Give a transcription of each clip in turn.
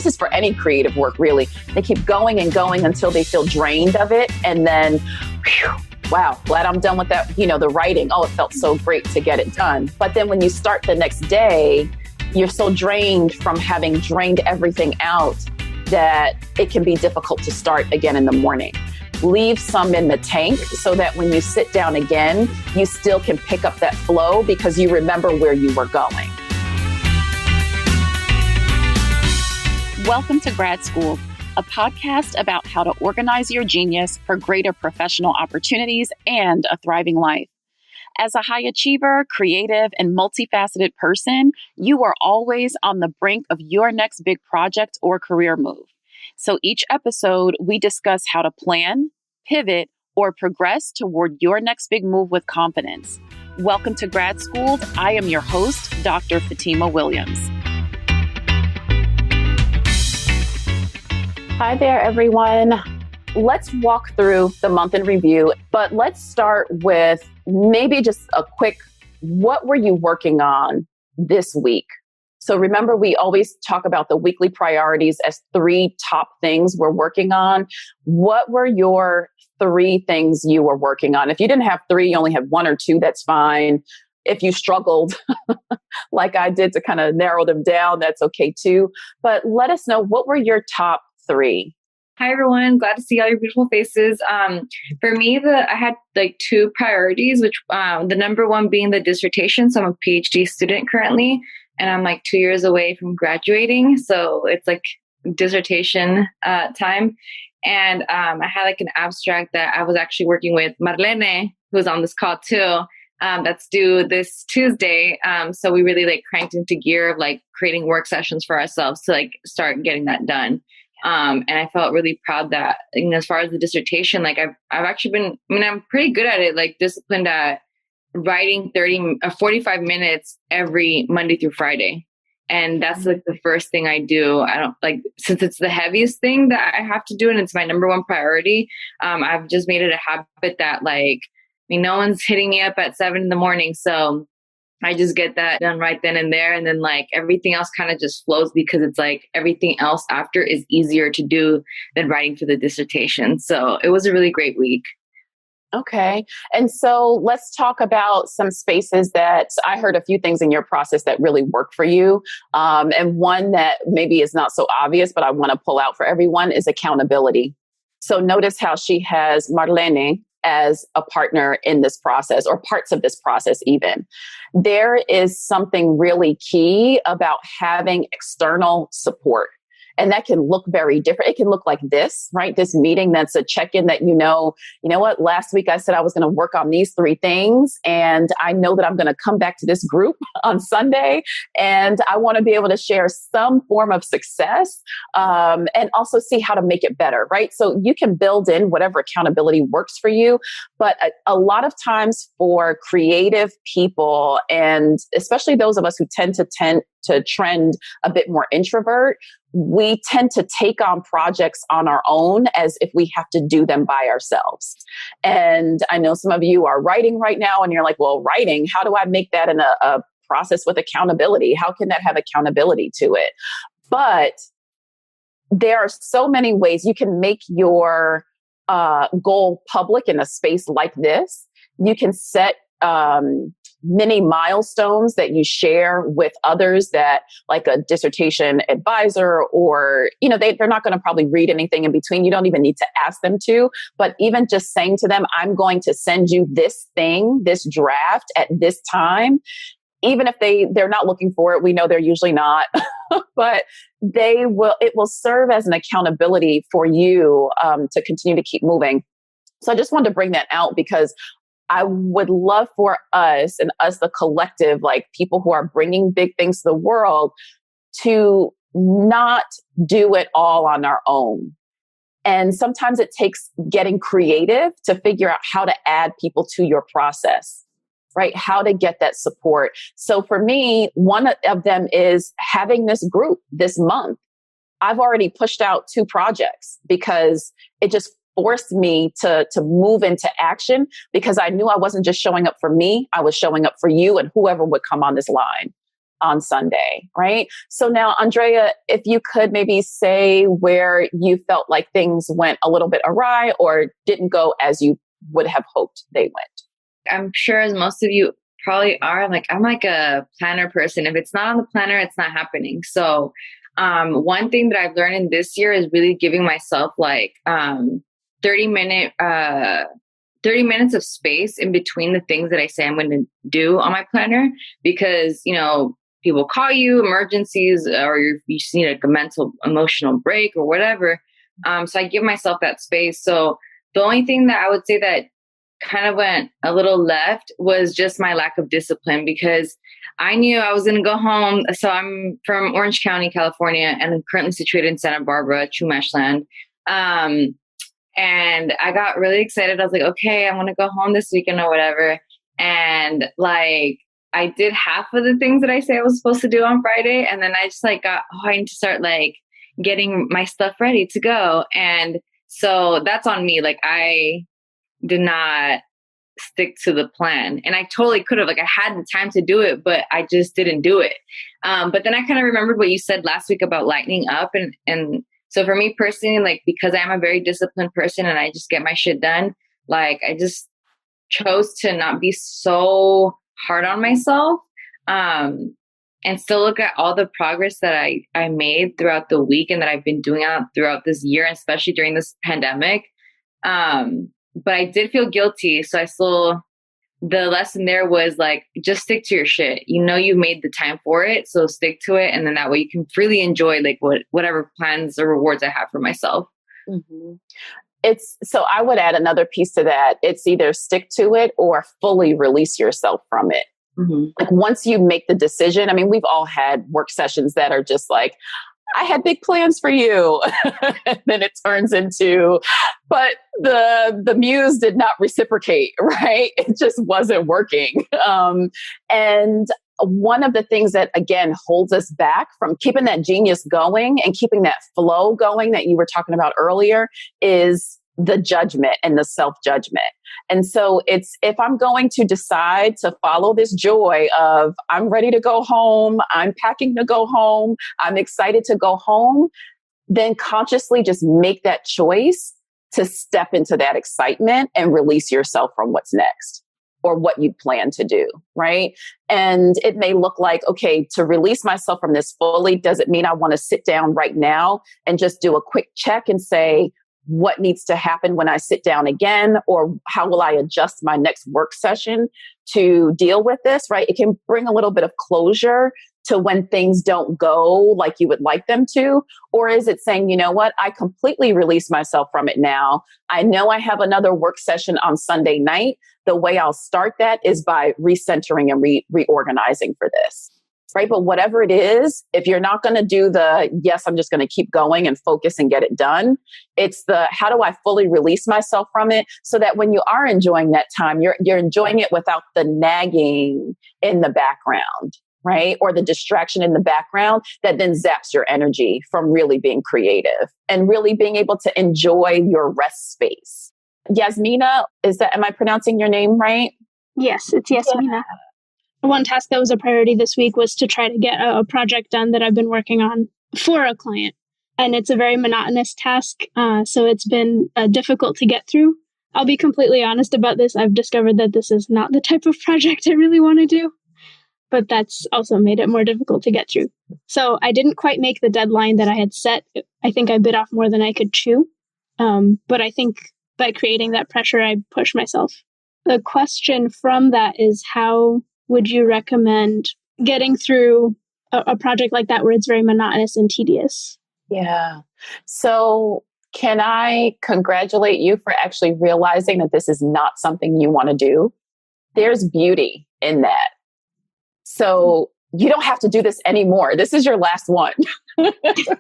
this is for any creative work, really. They keep going and going until they feel drained of it. And then, whew, wow, glad I'm done with that. The writing. Oh, it felt so great to get it done. But then when you start the next day, you're so drained from having drained everything out that it can be difficult to start again in the morning. Leave some in the tank so that when you sit down again, you still can pick up that flow because you remember where you were going. Welcome to Gradschooled, a podcast about how to organize your genius for greater professional opportunities and a thriving life. As a high achiever, creative, and multifaceted person, you are always on the brink of your next big project or career move. So each episode, we discuss how to plan, pivot, or progress toward your next big move with confidence. Welcome to Gradschooled. I am your host, Dr. Fatimah Williams. Hi there, everyone. Let's walk through the month in review, but let's start with maybe just a quick, what were you working on this week? So remember, we always talk about the weekly priorities as 3 top things we're working on. What were your 3 things you were working on? If you didn't have 3, you only have 1 or 2, that's fine. If you struggled like I did to kind of narrow them down, that's okay too. But let us know, what were your top 3? Hi, everyone. Glad to see all your beautiful faces. For me, I had 2 priorities, which the number one being the dissertation. So I'm a PhD student currently, and I'm 2 years away from graduating. So it's dissertation time. And I had an abstract that I was actually working with Marlene, who's on this call too. That's due this Tuesday. So we really cranked into gear of creating work sessions for ourselves to start getting that done. And I felt really proud that, as far as the dissertation, I've actually been, I'm pretty good at it, disciplined at writing 45 minutes every Monday through Friday. And that's the first thing I do. I don't since it's the heaviest thing that I have to do and it's my number one priority. I've just made it a habit that no one's hitting me up at 7 a.m. So I just get that done right then and there. And then everything else kind of just flows because it's everything else after is easier to do than writing for the dissertation. So it was a really great week. Okay. And so let's talk about some spaces that I heard a few things in your process that really work for you. And one that maybe is not so obvious, but I want to pull out for everyone is accountability. So notice how she has Marlene as a partner in this process, or parts of this process even. There is something really key about having external support. And that can look very different. It can look like this, right? This meeting that's a check-in that you know what, last week I said I was going to work on these 3 things. And I know that I'm going to come back to this group on Sunday. And I want to be able to share some form of success and also see how to make it better, right? So you can build in whatever accountability works for you. But a lot of times for creative people, and especially those of us who tend to trend a bit more introvert, we tend to take on projects on our own as if we have to do them by ourselves. And I know some of you are writing right now and you're like, well, writing, how do I make that in a process with accountability? How can that have accountability to it? But there are so many ways you can make your goal public in a space like this. You can set many milestones that you share with others, that like a dissertation advisor, or, they're not going to probably read anything in between. You don't even need to ask them to, but even just saying to them, I'm going to send you this thing, this draft at this time. Even if they're not looking for it, we know they're usually not, but it will serve as an accountability for you to continue to keep moving. So I just wanted to bring that out because I would love for us, and us, the collective, people who are bringing big things to the world, to not do it all on our own. And sometimes it takes getting creative to figure out how to add people to your process, right? How to get that support. So for me, one of them is having this group this month. I've already pushed out 2 projects because it just forced me to move into action, because I knew I wasn't just showing up for me. I was showing up for you and whoever would come on this line. on Sunday, right? So now, Andrea, if you could maybe say where you felt like things went a little bit awry or didn't go as you would have hoped they went. I'm sure as most of you probably are, I'm like a planner person. If it's not on the planner, it's not happening. So one thing that I've learned in this year is really giving myself like 30 minutes of space in between the things that I say I'm going to do on my planner, because, you know, people call you, emergencies, or you just need like a mental, emotional break or whatever. So I give myself that space. So the only thing that I would say that kind of went a little left was just my lack of discipline, because I knew I was going to go home. So I'm from Orange County, California, and I'm currently situated in Santa Barbara, Chumash land. And I got really excited. I was like, okay, I'm going to go home this weekend or whatever. And like, I did half of the things that I say I was supposed to do on Friday. And then I just like I need to start like getting my stuff ready to go. And so that's on me. Like I did not stick to the plan, and I totally could have, like I had the time to do it, but I just didn't do it. But then I kind of remembered what you said last week about lightening up. And so for me personally, like, because I'm a very disciplined person and I just get my shit done, like I just chose to not be so hard on myself, and still look at all the progress that I made throughout the week and that I've been doing throughout this year, especially during this pandemic. But I did feel guilty. So the lesson there was like, just stick to your shit. You know, you made the time for it. So stick to it. And then that way you can freely enjoy like whatever plans or rewards I have for myself. Mm-hmm. So I would add another piece to that. It's either stick to it or fully release yourself from it. Mm-hmm. Like once you make the decision, I mean, we've all had work sessions that are just like, I had big plans for you. And then it turns into, but the muse did not reciprocate, right? It just wasn't working. And one of the things that, again, holds us back from keeping that genius going and keeping that flow going that you were talking about earlier is the judgment and the self-judgment. And so it's, if I'm going to decide to follow this joy of I'm ready to go home, I'm packing to go home, I'm excited to go home, then consciously just make that choice to step into that excitement and release yourself from what's next or what you plan to do, right? And it may look like, okay, to release myself from this fully, does it mean I want to sit down right now and just do a quick check and say, what needs to happen when I sit down again, or how will I adjust my next work session to deal with this, right? It can bring a little bit of closure to when things don't go like you would like them to. Or is it saying, you know what, I completely release myself from it now. I know I have another work session on Sunday night. The way I'll start that is by recentering and reorganizing for this. Right. But whatever it is, if you're not going to do the, yes, I'm just going to keep going and focus and get it done. It's the, how do I fully release myself from it so that when you are enjoying that time, you're enjoying it without the nagging in the background, right? Or the distraction in the background that then zaps your energy from really being creative and really being able to enjoy your rest space. Yasmina, am I pronouncing your name right? Yes, it's Yasmina. Yeah. One task that was a priority this week was to try to get a project done that I've been working on for a client. And it's a very monotonous task, so it's been difficult to get through. I'll be completely honest about this. I've discovered that this is not the type of project I really want to do, but that's also made it more difficult to get through. So I didn't quite make the deadline that I had set. I think I bit off more than I could chew. But I think by creating that pressure, I push myself. The question from that is, how would you recommend getting through a project like that where it's very monotonous and tedious? Yeah. So can I congratulate you for actually realizing that this is not something you want to do? There's beauty in that. So you don't have to do this anymore. This is your last one,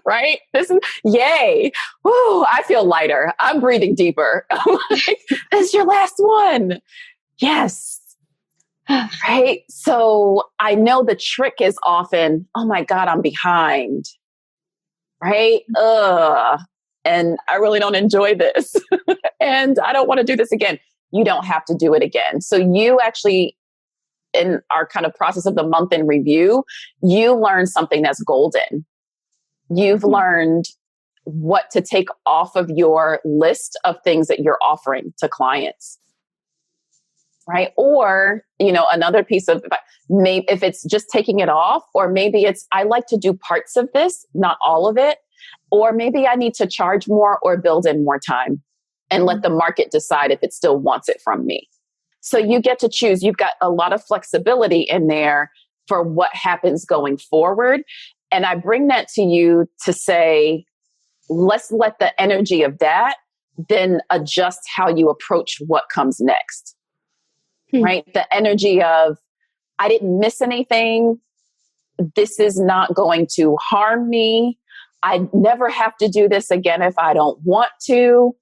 right? This is, yay. Woo, I feel lighter. I'm breathing deeper. I'm like, this is your last one. Yes. Right. So I know the trick is often, oh my God, I'm behind. Right. And I really don't enjoy this. And I don't want to do this again. You don't have to do it again. So you actually in our kind of process of the month in review, you learn something that's golden. You've learned what to take off of your list of things that you're offering to clients. Right. Or, another piece of maybe if it's just taking it off, or maybe it's, I like to do parts of this, not all of it. Or maybe I need to charge more or build in more time and let the market decide if it still wants it from me. So you get to choose. You've got a lot of flexibility in there for what happens going forward. And I bring that to you to say, let's let the energy of that then adjust how you approach what comes next. Right? The energy of, I didn't miss anything. This is not going to harm me. I never have to do this again if I don't want to.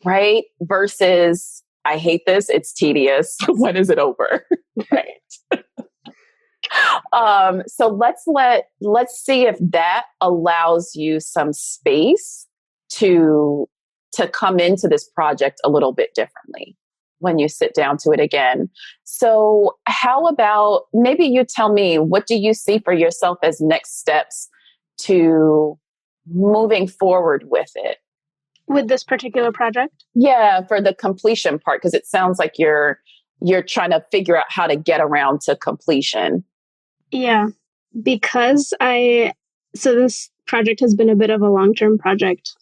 Right? Versus, I hate this. It's tedious. When is it over? Right. So let's see if that allows you some space to come into this project a little bit differently when you sit down to it again. So how about maybe you tell me, what do you see for yourself as next steps to moving forward with it? With this particular project? Yeah, for the completion part, because it sounds like you're trying to figure out how to get around to completion. Yeah, because so this project has been a bit of a long-term project.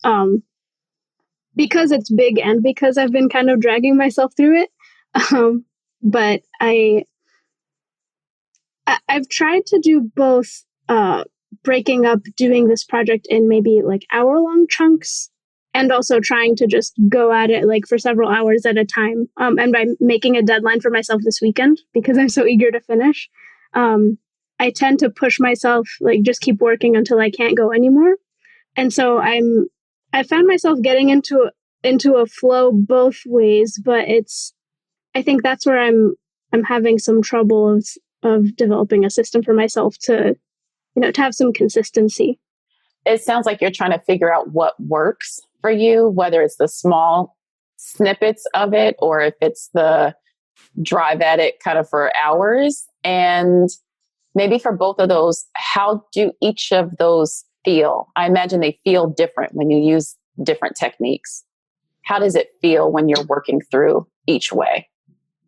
Because it's big and because I've been kind of dragging myself through it. But I've tried to do both, breaking up doing this project in maybe like hour-long chunks, and also trying to just go at it like for several hours at a time. And by making a deadline for myself this weekend, because I'm so eager to finish, I tend to push myself, like just keep working until I can't go anymore. And so I found myself getting into a flow both ways, but I think that's where I'm having some trouble of developing a system for myself to have some consistency. It sounds like you're trying to figure out what works for you, whether it's the small snippets of it or if it's the drive at it kind of for hours. And maybe for both of those, how do each of those feel? I imagine they feel different when you use different techniques. How does it feel when you're working through each way?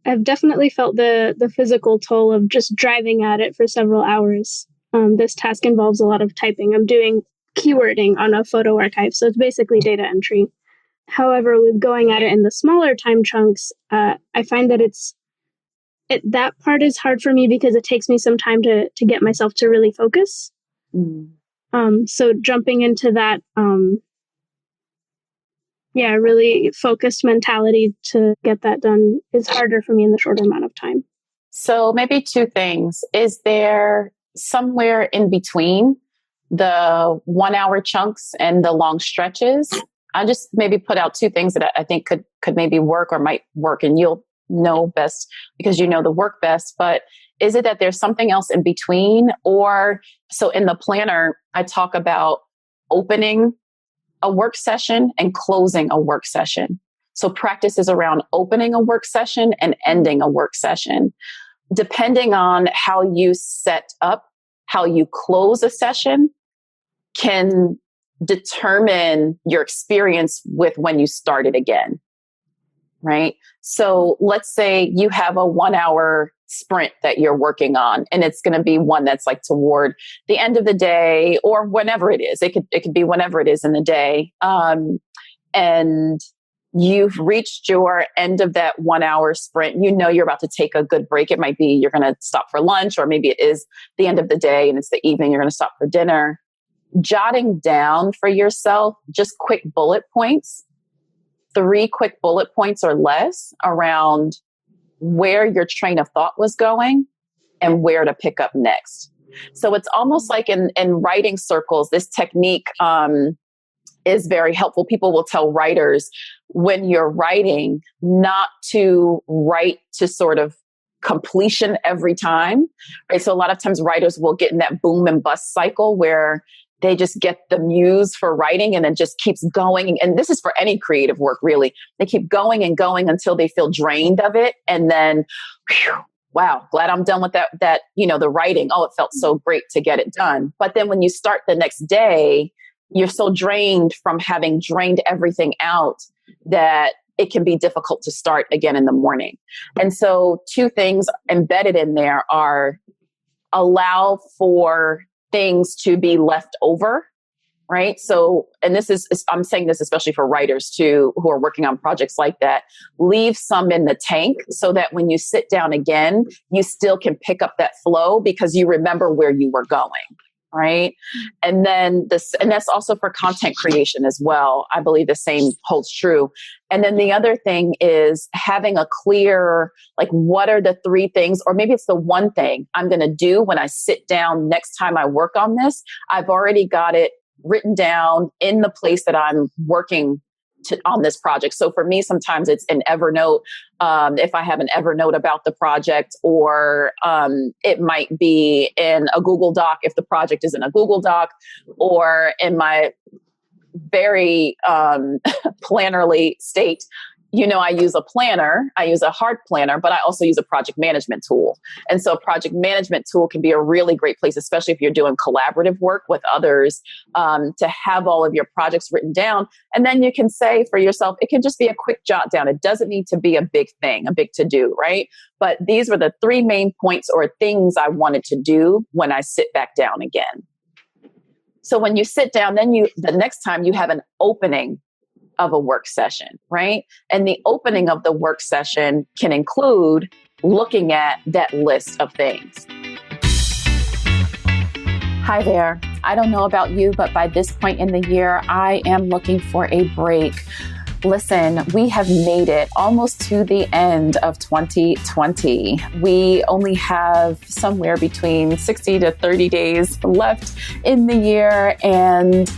I've definitely felt the physical toll of just driving at it for several hours. This task involves a lot of typing. I'm doing keywording on a photo archive, so it's basically data entry. However, with going at it in the smaller time chunks, I find that that part is hard for me because it takes me some time to get myself to really focus. So jumping into that, really focused mentality to get that done is harder for me in the shorter amount of time. So maybe two things. Is there somewhere in between the 1 hour chunks and the long stretches? I just maybe put out two things that I think could maybe work or might work, and you'll know best because you know the work best. But is it that there's something else in between? Or so in the planner, I talk about opening a work session and closing a work session. So practice is around opening a work session and ending a work session. Depending on how you set up, how you close a session can determine your experience with when you start it again, right? So let's say you have a 1 hour sprint that you're working on, and it's going to be one that's like toward the end of the day or whenever it is. It could be whenever it is in the day. And you've reached your end of that 1 hour sprint. You know you're about to take a good break. It might be you're going to stop for lunch, or maybe it is the end of the day and it's the evening. You're going to stop for dinner. Jotting down for yourself just quick bullet points, 3 quick bullet points or less around where your train of thought was going and where to pick up next. So it's almost like in writing circles, this technique is very helpful. People will tell writers when you're writing not to write to sort of completion every time, right? So a lot of times writers will get in that boom and bust cycle where they just get the muse for writing and then just keeps going. And this is for any creative work, really. They keep going and going until they feel drained of it. And then wow, glad I'm done with that, the writing. Oh, it felt so great to get it done. But then when you start the next day, you're so drained from having drained everything out that it can be difficult to start again in the morning. And so 2 things embedded in there are allow for things to be left over, right? So, and I'm saying this especially for writers too, who are working on projects like that, leave some in the tank so that when you sit down again, you still can pick up that flow because you remember where you were going. Right. And then and that's also for content creation as well. I believe the same holds true. And then the other thing is having a clear, like, what are the 3 things, or maybe it's the one thing I'm going to do when I sit down next time I work on this. I've already got it written down in the place that I'm working on this project. So for me, sometimes it's an Evernote. If I have an Evernote about the project, or it might be in a Google Doc if the project is in a Google Doc, or in my very plannerly state. I use a planner, I use a hard planner, but I also use a project management tool. And so a project management tool can be a really great place, especially if you're doing collaborative work with others, to have all of your projects written down. And then you can say for yourself, it can just be a quick jot down. It doesn't need to be a big thing, a big to do, right? But these were the 3 main points or things I wanted to do when I sit back down again. So when you sit down, then the next time you have an opening of a work session, right? And the opening of the work session can include looking at that list of things. Hi there. I don't know about you, but by this point in the year, I am looking for a break. Listen, we have made it almost to the end of 2020. We only have somewhere between 60 to 30 days left in the year, and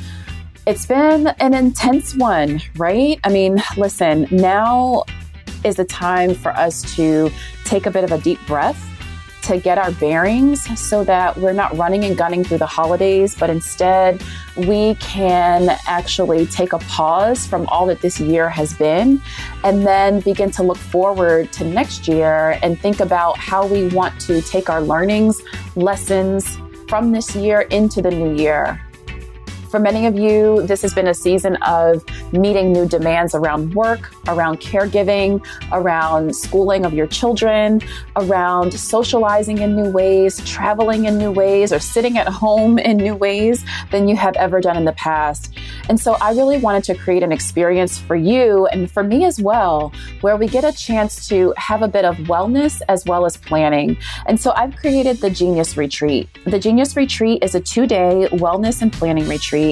it's been an intense one, right? I mean, listen, now is the time for us to take a bit of a deep breath, to get our bearings so that we're not running and gunning through the holidays, but instead we can actually take a pause from all that this year has been, and then begin to look forward to next year and think about how we want to take our learnings, lessons from this year into the new year. For many of you, this has been a season of meeting new demands around work, around caregiving, around schooling of your children, around socializing in new ways, traveling in new ways, or sitting at home in new ways than you have ever done in the past. And so I really wanted to create an experience for you and for me as well, where we get a chance to have a bit of wellness as well as planning. And so I've created the Genius Retreat. The Genius Retreat is a 2-day wellness and planning retreat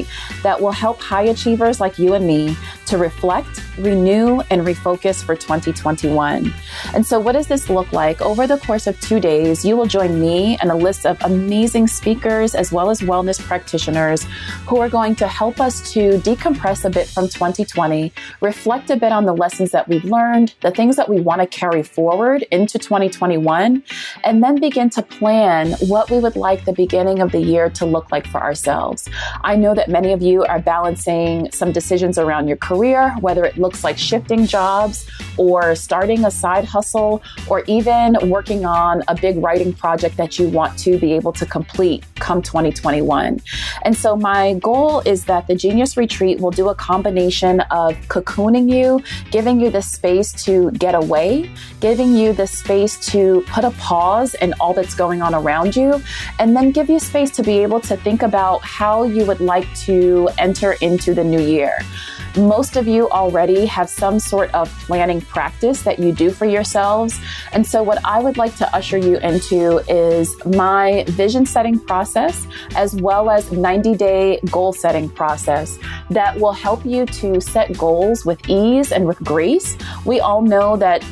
that will help high achievers like you and me to reflect, renew, and refocus for 2021. And so what does this look like? Over the course of 2 days, you will join me and a list of amazing speakers as well as wellness practitioners who are going to help us to decompress a bit from 2020, reflect a bit on the lessons that we've learned, the things that we want to carry forward into 2021, and then begin to plan what we would like the beginning of the year to look like for ourselves. I know that many of you are balancing some decisions around your career, whether it looks like shifting jobs or starting a side hustle, or even working on a big writing project that you want to be able to complete come 2021. And so my goal is that the Genius Retreat will do a combination of cocooning you, giving you the space to get away, giving you the space to put a pause in all that's going on around you, and then give you space to be able to think about how you would like to enter into the new year. Most of you already have some sort of planning practice that you do for yourselves. And so what I would like to usher you into is my vision setting process, as well as 90-day goal setting process that will help you to set goals with ease and with grace. We all know that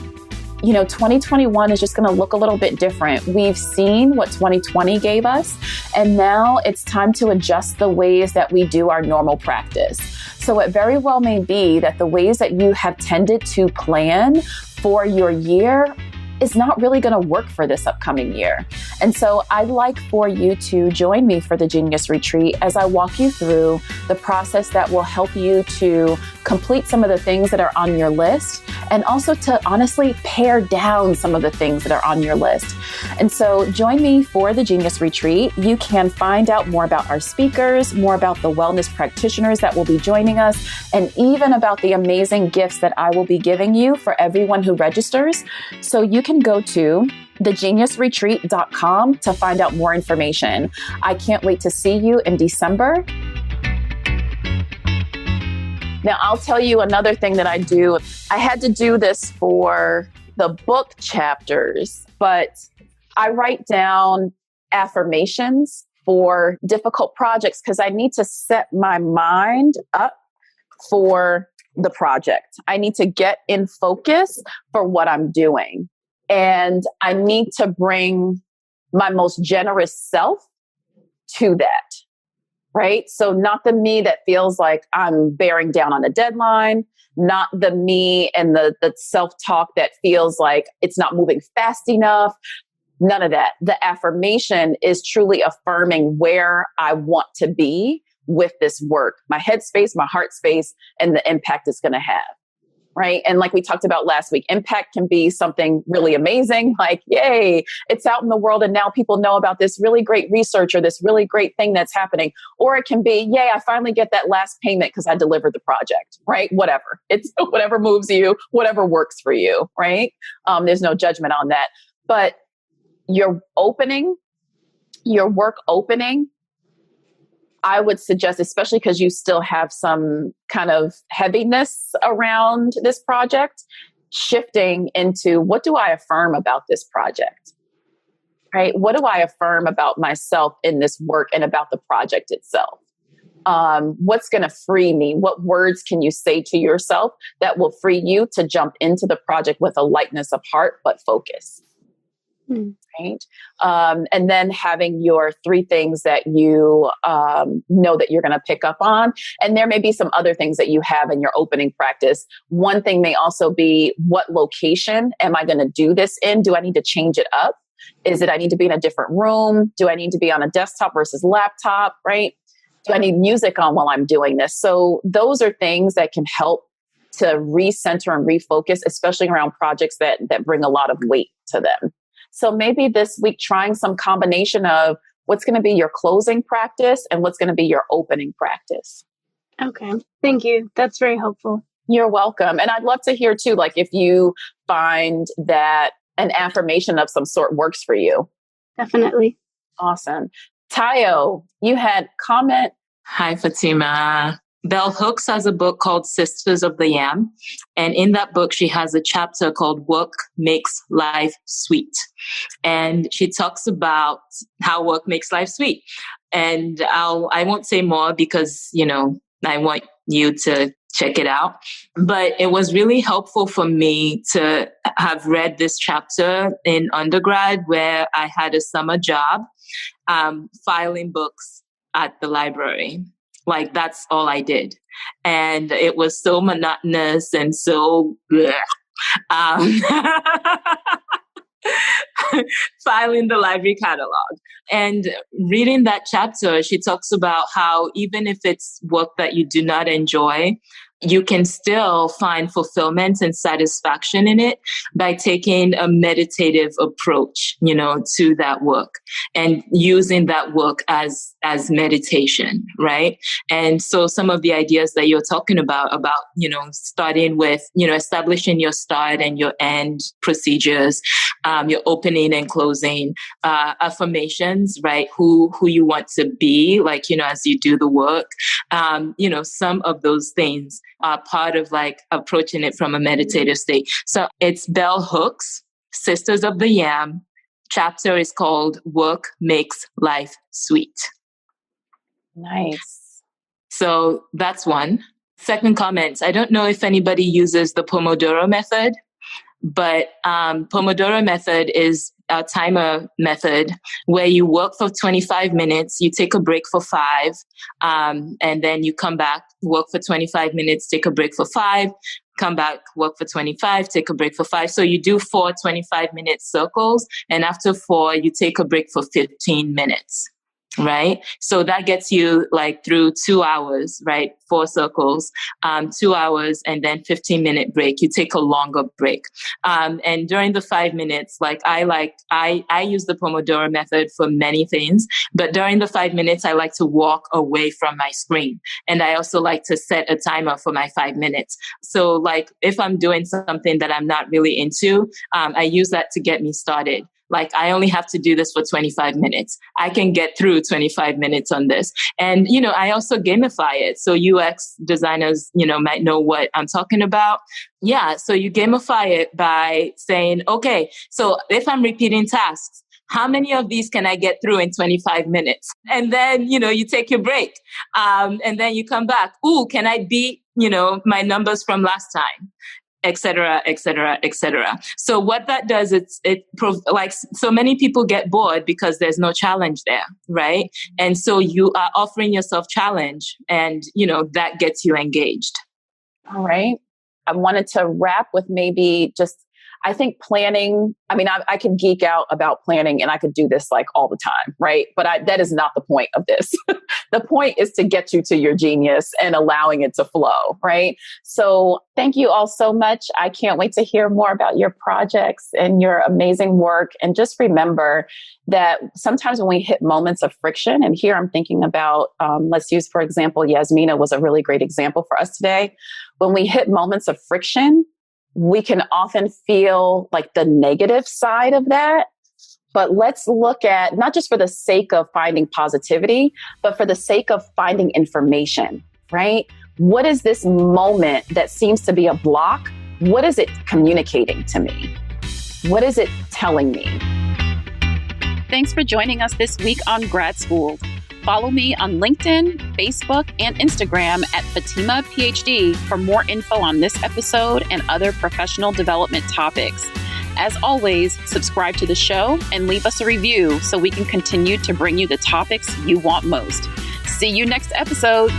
2021 is just going to look a little bit different. We've seen what 2020 gave us, and now it's time to adjust the ways that we do our normal practice. So it very well may be that the ways that you have tended to plan for your year is not really going to work for this upcoming year. And so I'd like for you to join me for the Genius Retreat as I walk you through the process that will help you to complete some of the things that are on your list, and also to honestly pare down some of the things that are on your list. And so join me for the Genius Retreat. You can find out more about our speakers, more about the wellness practitioners that will be joining us, and even about the amazing gifts that I will be giving you for everyone who registers. So you can go to thegeniusretreat.com to find out more information. I can't wait to see you in December. Now, I'll tell you another thing that I do. I had to do this for the book chapters, but I write down affirmations for difficult projects because I need to set my mind up for the project. I need to get in focus for what I'm doing. And I need to bring my most generous self to that. Right? So not the me that feels like I'm bearing down on a deadline, not the me and the self-talk that feels like it's not moving fast enough. None of that. The affirmation is truly affirming where I want to be with this work, my head space, my heart space, and the impact it's going to have. Right. And like we talked about last week, impact can be something really amazing, like, yay, it's out in the world. And now people know about this really great research or this really great thing that's happening. Or it can be, yay, I finally get that last payment because I delivered the project. Right. Whatever. It's whatever moves you, whatever works for you. Right. There's no judgment on that. But your work opening, I would suggest, especially because you still have some kind of heaviness around this project, shifting into what do I affirm about this project, right? What do I affirm about myself in this work and about the project itself? What's going to free me? What words can you say to yourself that will free you to jump into the project with a lightness of heart, but focus? Right. And then having your 3 things that you know that you're going to pick up on. And there may be some other things that you have in your opening practice. One thing may also be, what location am I going to do this in? Do I need to change it up? Is it I need to be in a different room? Do I need to be on a desktop versus laptop? Right. Do I need music on while I'm doing this? So those are things that can help to recenter and refocus, especially around projects that bring a lot of weight to them. So maybe this week, trying some combination of what's going to be your closing practice and what's going to be your opening practice. Okay. Thank you. That's very helpful. You're welcome. And I'd love to hear too, like if you find that an affirmation of some sort works for you. Definitely. Awesome. Tayo, you had comment. Hi, Fatimah. Bell Hooks has a book called Sisters of the Yam. And in that book, she has a chapter called Work Makes Life Sweet. And she talks about how work makes life sweet. And I won't say more because, I want you to check it out. But it was really helpful for me to have read this chapter in undergrad where I had a summer job filing books at the library. Like, that's all I did. And it was so monotonous and so filing the library catalog. And reading that chapter, she talks about how even if it's work that you do not enjoy, you can still find fulfillment and satisfaction in it by taking a meditative approach, to that work and using that work as meditation, right? And so some of the ideas that you're talking about, starting with, establishing your start and your end procedures, your opening and closing, affirmations, right? Who you want to be, as you do the work, some of those things are part of approaching it from a meditative state. So it's Bell Hooks, Sisters of the Yam. Chapter is called Work Makes Life Sweet. Nice. So that's one. Second comment, I don't know if anybody uses the Pomodoro method, but Pomodoro method is a timer method where you work for 25 minutes, you take a break for 5, and then you come back, work for 25 minutes, take a break for 5, come back, work for 25, take a break for 5. So you do 4 25-minute circles, and after 4, you take a break for 15 minutes. right? So that gets you like through 2 hours, right? 4 circles, 2 hours, and then 15-minute break. You take a longer break. And during the 5 minutes, I use the Pomodoro method for many things, but during the 5 minutes, I like to walk away from my screen. And I also like to set a timer for my 5 minutes. So like if I'm doing something that I'm not really into, I use that to get me started. Like I only have to do this for 25 minutes. I can get through 25 minutes on this. And, I also gamify it. So UX designers, might know what I'm talking about. Yeah. So you gamify it by saying, okay, so if I'm repeating tasks, how many of these can I get through in 25 minutes? And then, you take your break. And then you come back. Ooh, can I beat, my numbers from last time? Et cetera, et cetera, et cetera. So what that does, so many people get bored because there's no challenge there, right? And so you are offering yourself challenge and, that gets you engaged. All right. I wanted to wrap with maybe I think planning, I could geek out about planning and I could do this like all the time, right? But that is not the point of this. The point is to get you to your genius and allowing it to flow, right? So thank you all so much. I can't wait to hear more about your projects and your amazing work. And just remember that sometimes when we hit moments of friction, and here I'm thinking about, let's use, for example, Yasmina was a really great example for us today. When we hit moments of friction, we can often feel like the negative side of that. But let's look at, not just for the sake of finding positivity, but for the sake of finding information, right? What is this moment that seems to be a block? What is it communicating to me? What is it telling me? Thanks for joining us this week on Gradschooled. Follow me on LinkedIn, Facebook, and Instagram at Fatimah PhD for more info on this episode and other professional development topics. As always, subscribe to the show and leave us a review so we can continue to bring you the topics you want most. See you next episode.